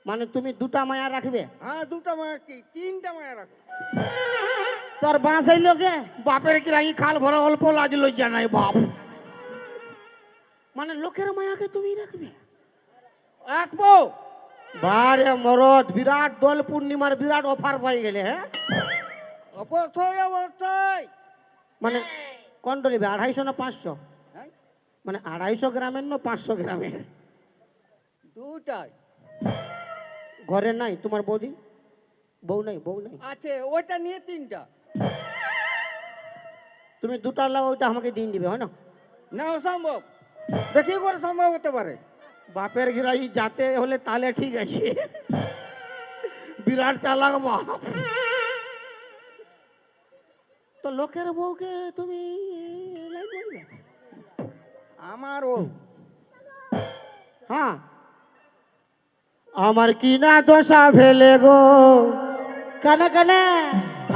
মানে তুমি দুটা মায়া রাখবে? হ্যাঁ দুটা মায়া কি তিনটা মায়া রাখো। তোর বাঁশ হইল কে? বাপের কি রাখি খাল ভরা অল্প লাজ লজ্জা নাই বাপ। মানে লোকের মায়াকে তুমি রাখবে? রাখবো। বারে মরদ, বিরাট দোল পূর্ণিমার বিরাট অফার পাই গেলে। হ্যাঁ অবশ্যই অবশ্যই। মানে কোনটা নেবে, 250 না 500? হ্যাঁ? মানে 250 গ্রামের না 500 গ্রামের? দুটাই ঘরে নাই তোমার বৌদি? বউ নাই? বউ নাই আছে, ওইটা নিয়ে তিনটা। তুমি দুটা লাও, ওইটা আমাকে দিন দিবে, হয় না? না অসম্ভব। দেখি করে সম্ভব হতে পারে। বাপের গিরাই যাতে হলে তাহলে ঠিক আছে। বিরাট চালাক বাপ। তো লোকের বউকে তুমি লাইন মারবে? আমার ও হ্যাঁ, আমার কি না দশা ফেলে গো, কানে কানে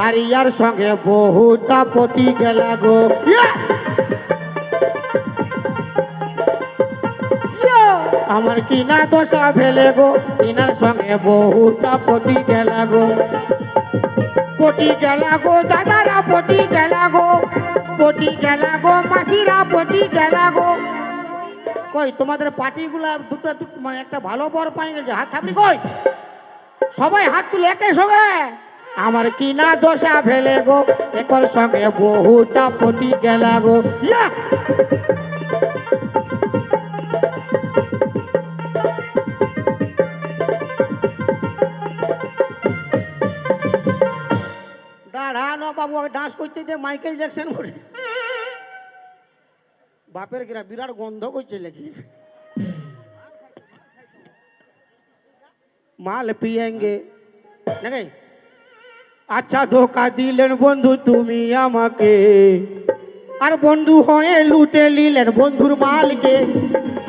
আর ইয়ার সঙ্গে বহুটা পটি গেলা গো। আমার কি না দশা ফেলে গো, ইনার সঙ্গে বহুটা পটি গেলা গো। পটি গেলা গো দাদারা, পটি গেলা গো, পটি গেলা গো মাসিরা, পটি গেলা গো। কই তোমাদের পার্টিগুলা দুটো মানে একটা ভালো বর পাই গেছে, হাত থাপড়ি কই? সবাই হাত তুলে একে সঙ্গে। আমার কি না দশা ফেলে গো, একর সঙ্গে বহুটা পটি গেলা গো। ইয়া! দাঁড়ানো বাবু, ডান্স করতে দে, মাইকেল জ্যাকসন করে। বাপের কিরা বিরাট গন্ধ করছে লেখি। মাল পিয়েঙ্গে নাকি? আচ্ছা ধোকা দিলেন বন্ধু তুমি আমাকে, আর বন্ধু হয়ে লুটে নিলেন বন্ধুর মালকে।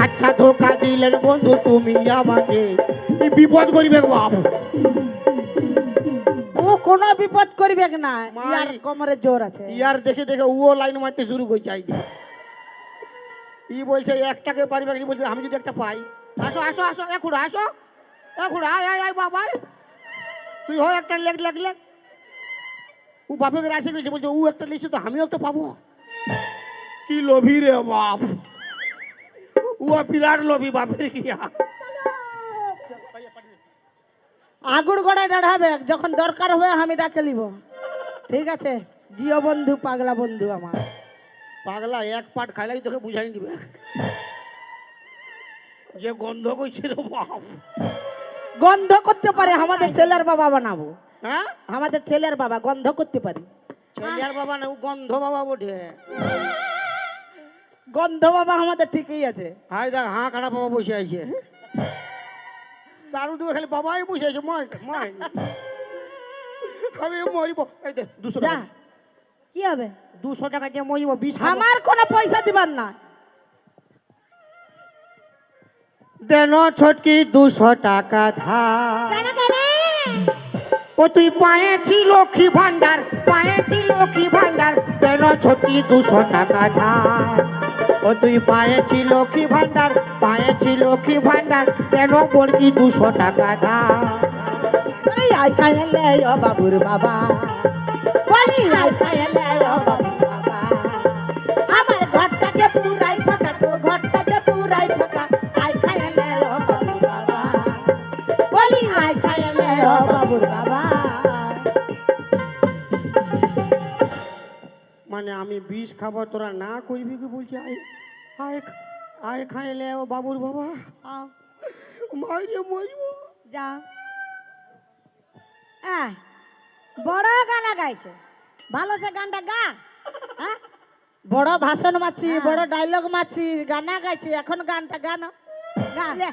আচ্ছা ধোকা দিলেন বন্ধু তুমি আমাকে, এই বিপদ করিবে বাপ। ও কোনো বিপদ করবে না, মাই। ইয়ার কোমরে জোর আছে। ইয়ার দেখে দেখে ও লাইন মারতে শুরু করছে। ই বলছে একটাকে পারিবে, ই বলছে আমি যদি একটা পাই। আসো আসো আসো, এখন আসো, এখন আয় আয় আয় বাবা, তুই হয় একটা লেগ লেগ লেগ। ও বাপের আসে গেছে, বলছে ও একটা লিখছে তো আমিও একটা পাবো। কি লোভী রে বাপ, ও বিরাট লোভী বাপের গিয়া। আগুর গড়ায় দাঁড়াবে, যখন দরকার হবে আমি ডাকে নিব। ঠিক আছে, জিও বন্ধু, পাগলা বন্ধু আমার। পাগলা এক পাট খাইলাই তোকে বুঝাই দিবে যে গন্ধ করছে রে বাপ। গন্ধ করতে পারে, আমাদের ছেলের বাবা বানাবো। হ্যাঁ, আমাদের ছেলের বাবা গন্ধ করতে পারে। ছেলের বাবা না, ও গন্ধ বাবা বটে। গন্ধ বাবা আমাদের ঠিকই আছে। হাই দেখ, হাঁ কাটা বাবা বসে আছে, চারু দিকে খালি বাবাই বসে আছে। মই মই আমি মরিব। এই দে 200 যা, টাকা, কি হবে? 200 টাকা দিয়ে মরিব, 20 আমার কোনো পয়সা দিবার না। দেন ছটকি 200 টাকা ধার। ও তুই পায়েছি লক্ষ্মী ভান্ডার, পায়েছি লক্ষ্মী ভান্ডার, দেন ছটকি 200 টাকা ধার। ও তুই পায়েছি লক্ষ্মী ভান্ডার, পায়েছি লক্ষ্মী ভান্ডার, দেন বড়কি 200 টাকা ধার। এই আই খাইলে ও বাবুর বাবা, বলি আই খাইলে ও বাবুর বাবা। আমার ঘরটাতে পুরাই ফাঁকা, তো ঘরটাতে পুরাই ফাঁকা। আই খাইলে ও বাবুর বাবা, বলি আই খাইলে ও বাবুর বাবা। মানে আমি বিষ খাবো, তোরা না করবি কি বলছি? আয় আয় আয় খাইলে ও বাবুর বাবা, মাইরে মরিব। যা বড় গানা গাইছে, ভালো সে গানটা গা। হ্যাঁ, বড় ভাষণ মারছি, হ্যাঁ। বড় ডায়লগ মারছি, গানা গাইছি, এখন গানটা গান গা লে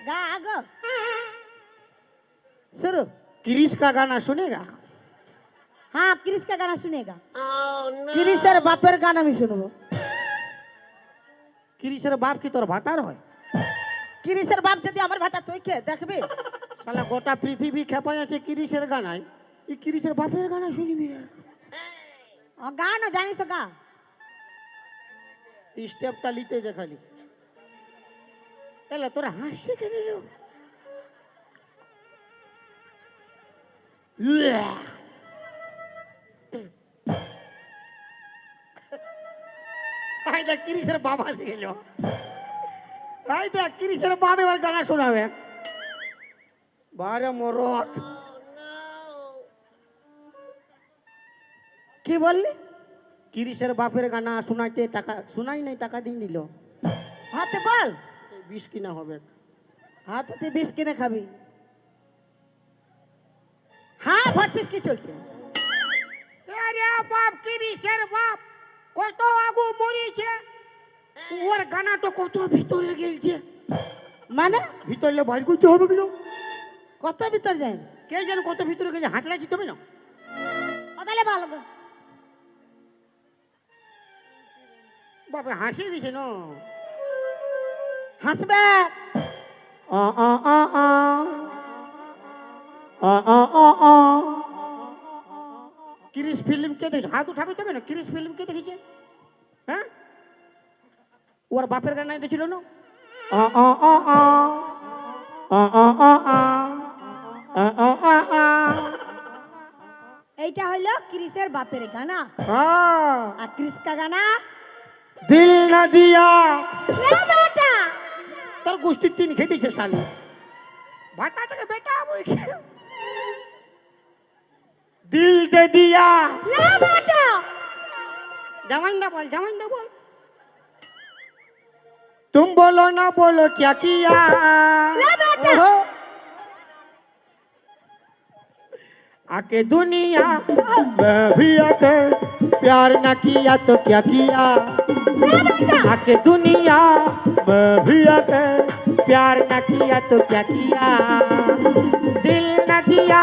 গা আগো। শুরু। क्रिश का गाना सुनेगा? हाँ, क्रिस का गाना सुनेगा। কিরিশের বাপের গান আমি শুনবো। क्रिशर बाप की तोर भातार হয়? কিরিশের বাপ যদি আমার ভাতা তুই খে দেখবি। শালা গোটা পৃথিবী খেপাই আছে ক্রিশের গানায়, এই ক্রিশের বাপের গানা শুনবি? और गाना जानिस तो गा। স্টেপটা লিতে যে খালি। এলা তোরা হাসছে কেন রে? আই দেখ কিরিশের বাবা এসে গেল। আই দেখ কিরিশের বাবা এবার গানা শোনাবে। বারে মরদ কি বললি? কিরিশের বাপের গানা শোনাইতে টাকা শোনাই নাই, টাকা দিয়ে নিল। হাতে বল, বিষ কিনা হবে। হাতে বিষ কিনে খাবি। হ্যাঁ ভাবছিস কি চলছে? আরে বাপ কিরিশের বাপ কত আগু মরিছে, ওর গানাটা কত ভিতরে গেলছে। মানে ভিতরে বাইর করতে হবে কিনা কত ভিতর যায়? কে যেন কত ভিতরে গেছে, হাঁটলাছি তবে না। তাহলে ভালো গো। বাপে হাসিয়ে দিছে না। হাসবে। আ আ আ আ আ আ আ আ ক্রিস ফিল্ম কে দেখে? হাত উঠাবে তবে না। ক্রিস ফিল্ম কে দেখেছে? হ্যাঁ, ওর বাপের গান দেখছিল না। আ আ আ আ আ আ আ আ আ আ আ। এইটা হলো ক্রিসের বাপের গানা। হ্যাঁ, আর ক্রিস কা গানা দিল না দিয়া। না বেটা, তোর গোষ্ঠীর তিন খেতেছে শালি। ভাটাটাকে বেটা বলছে। দিল দে দিয়া। না বেটা, जवान ना बोल, जवान ना बोल। तुम बोलो ना बोलो क्या किया। ना बेटा, ओहो। आके दुनिया में भी आके प्यार ना किया तो क्या किया। आके दुनिया में भी आके प्यार ना किया तो क्या किया। दिल ना दिया,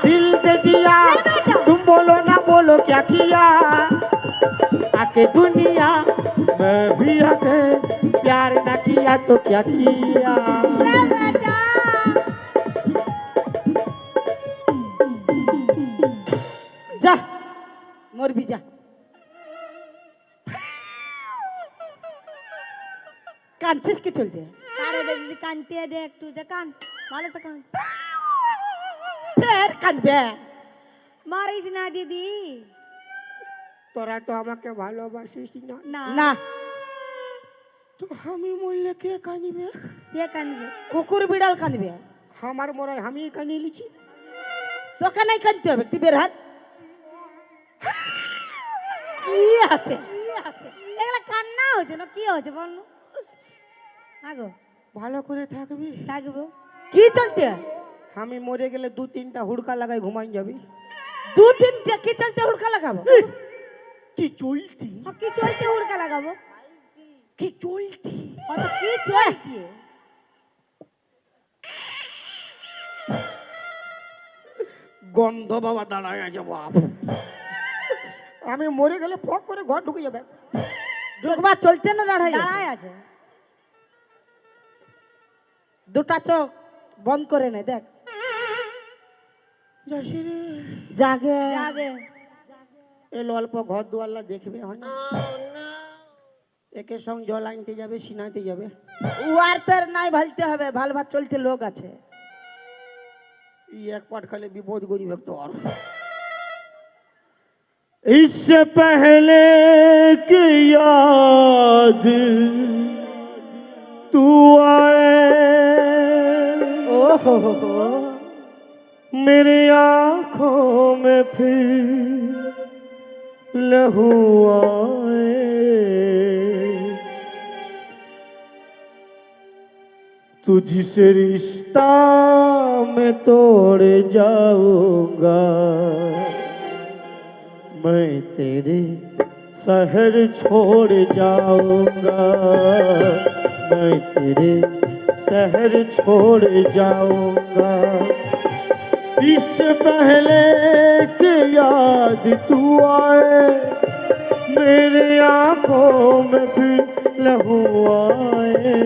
दिल दे दिया। तुम बोलो ना बोलो क्या किया। आके दुनिया में भी आके प्यार ना किया तो क्या किया। না বেটা। যা মরবি যা। কাঁদছিস কি চলছে? আরে দিদি কানতে দে একটু, যে কান ভালো তো কান। ফের কাঁদবে? মারিস না দিদি। তোরা তো আমাকে ভালোবাসিস না। না না, তো আমি মরলে কে কাঁদিবে? কে কানবে? কুকুর বিড়াল কাঁদবে। আমার মরাই আমি কাঁদিয়ে লিছি। তোকে নাই কাঁদতে হবে, তুই বের হাট। কি আছে? এগুলা কান্না হচ্ছে না, কি হচ্ছে বল না। আগো ভালো করে থাকবি। থাকবো। কি চলছে? আমি মরে গেলে দু তিনটা হুড়কা লাগাই ঘুমাই যাবি। দু তিনটা কি চলছে? হুড়কা লাগাবো? কি চলতি, কি চলছে উড়কা লাগাবো? কি চলতি। কত কি চলছে? গন্ধ বাবা দাঁড়ায় আছে বাপ। আমি মরে গেলে ফক করে ঘর ঢুকে যাবে। ঢুকবা চলছে না দাঁড়াই? দাঁড়ায় আছে। দুটা চোখ বন্ধ করে নে, দেখ। যাসি রে। জাগে যাবে। এলো অল্প ঘর দুয়াল্লা দেখবে হয় না। একে সঙ্গে জল আনতে যাবে, সিনাইতে যাবে। উয়ার তোর নাই ভালতে হবে, ভাল ভাত চলতে লোক আছে। एक पाट खाली विपोध गरीब एक तो और। इससे पहले की याद तू आए, ও हो मेरी आंखों में फिर लहू आए। तुझसे रिश्ता मैं तोड़ जाऊंगा, मैं तेरे शहर छोड़ जाऊंगा, मैं तेरे शहर छोड़ जाऊंगा। इससे पहले कि याद तू आए, मेरे आंखों में फिर लहू आए।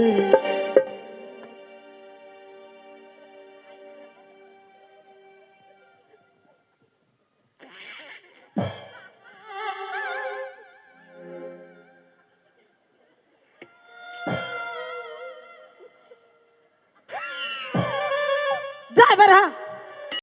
যা বের হ।